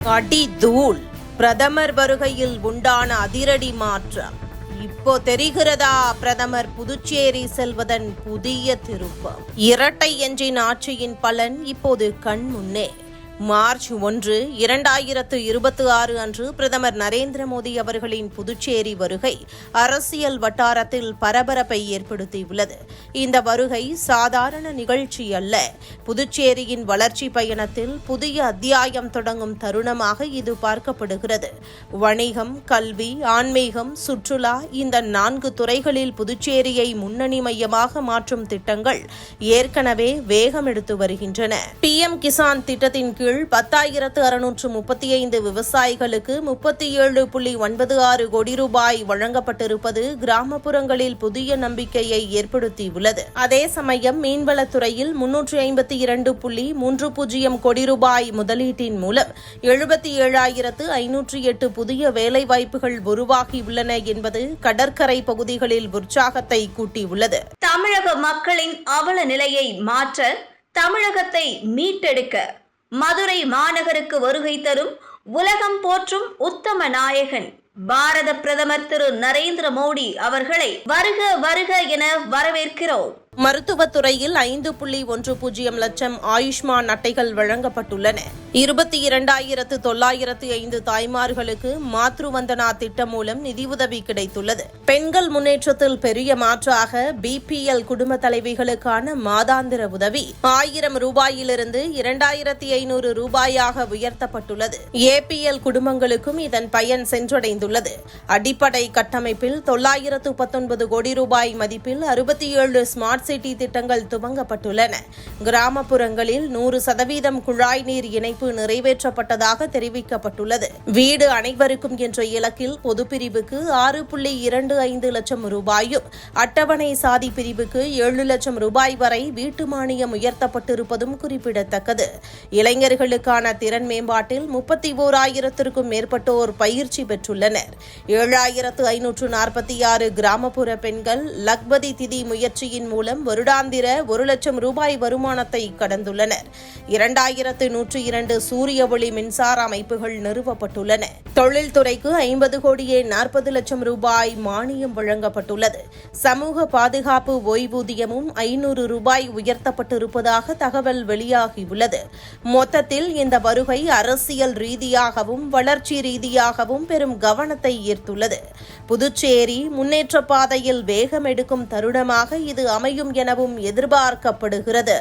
அடி தூள். பிரதமர் வருகையில் உண்டான அதிரடி மாற்றம். இப்போ தெரிகிறதா பிரதமர் புதுச்சேரி செல்வதன் புதிய திருப்பம். இரட்டை என்ஜின் ஆட்சியின் பலன் இப்போது கண் முன்னே. மார்ச் 1, 2026 அன்று பிரதமர் நரேந்திர மோடி அவர்களின் புதுச்சேரி வருகை அரசியல் வட்டாரத்தில் பரபரப்பை ஏற்படுத்தியுள்ளது. இந்த வருகை சாதாரண நிகழ்ச்சி அல்ல. புதுச்சேரியின் வளர்ச்சி பயணத்தில் புதிய அத்தியாயம் தொடங்கும் தருணமாக இது பார்க்கப்படுகிறது. வணிகம், கல்வி, ஆன்மீகம், சுற்றுலா இந்த 4 துறைகளில் புதுச்சேரியை முன்னணி மையமாக மாற்றும் திட்டங்கள் ஏற்கனவே வேகம் எடுத்து வருகின்றன. PM கிசான் திட்டத்தின் கீழ் 10,635 விவசாயிகளுக்கு 37.96 கோடி ரூபாய் வழங்கப்பட்டிருப்பது கிராமப்புறங்களில் புதிய நம்பிக்கையை ஏற்படுத்தியுள்ளது. அதே சமயம் மீன்வளத்துறையில் 352.30 கோடி ரூபாய் முதலீட்டின் மூலம் 77,508 புதிய வேலைவாய்ப்புகள் உருவாகியுள்ளன என்பது கடற்கரை பகுதிகளில் உற்சாகத்தை கூட்டியுள்ளது. தமிழக மக்களின் அவல நிலையை மாற்ற, தமிழகத்தை மீட்டெடுக்க மதுரை மாநகருக்கு வருகை தரும் உலகம் போற்றும் உத்தம நாயகன் பாரத பிரதமர் திரு நரேந்திர மோடி அவர்களை வருக வருக என வரவேற்கிறோம். மருத்துவத்துறையில் 5.10 லட்சம் ஆயுஷ்மான் அட்டைகள் வழங்கப்பட்டுள்ளன. 22,905 தாய்மார்களுக்கு மாத்ருவந்தனா திட்டம் மூலம் நிதியுதவி கிடைத்துள்ளது. பெண்கள் முன்னேற்றத்தில் பெரிய மாற்றாக BPL குடும்ப தலைவிகளுக்கான மாதாந்திர உதவி 1000 ரூபாயிலிருந்து 2,500 ரூபாயாக உயர்த்தப்பட்டுள்ளது. APL குடும்பங்களுக்கும் இதன் பயன் சென்றடைந்துள்ளது. அடிப்படை கட்டமைப்பில் 919 கோடி ரூபாய் மதிப்பில் 67 ஸ்மார்ட் சிட்டி திட்டங்கள் துவங்கப்பட்டுள்ளன. கிராமப்புறங்களில் 100% குழாய் நீர் இணைப்பு நிறைவேற்றப்பட்டதாக தெரிவிக்கப்பட்டுள்ளது. வீடு அனைவருக்கும் என்ற இலக்கில் பொதுப்பிரிவுக்கு 6.25 லட்சம் ரூபாயும், அட்டவணை சாதி பிரிவுக்கு 7 லட்சம் ரூபாய் வரை வீட்டு மானியம் உயர்த்தப்பட்டிருப்பதும் குறிப்பிடத்தக்கது. இளைஞர்களுக்கான திறன் மேம்பாட்டில் 31,000க்கும் மேற்பட்டோர் பயிற்சி பெற்றுள்ளனர். 7,546 கிராமப்புற பெண்கள் லக்பதி திதி முயற்சியின் மூலம் வருடாந்திர 1 லட்சம் ரூபாய் வருமானத்தை கடந்துள்ளனர். 2,102 சூரிய ஒளி மின்சார அமைப்புகள் நிறுவப்பட்டுள்ளன. தொழில்துறைக்கு 50,40 லட்சம் ரூபாய் மானியம் வழங்கப்பட்டுள்ளது. சமூக பாதுகாப்பு ஓய்வூதியமும் 500 ரூபாய் உயர்த்தப்பட்டிருப்பதாக தகவல் வெளியாகியுள்ளது. மொத்தத்தில் இந்த வருகை அரசியல் ரீதியாகவும் வளர்ச்சி ரீதியாகவும் பெரும் கவனத்தை ஈர்த்துள்ளது. புதுச்சேரி முன்னேற்ற பாதையில் வேகம் எடுக்கும் தருணமாக இது அமையும் எனவும் எதிர்பார்க்கப்படுகிறது.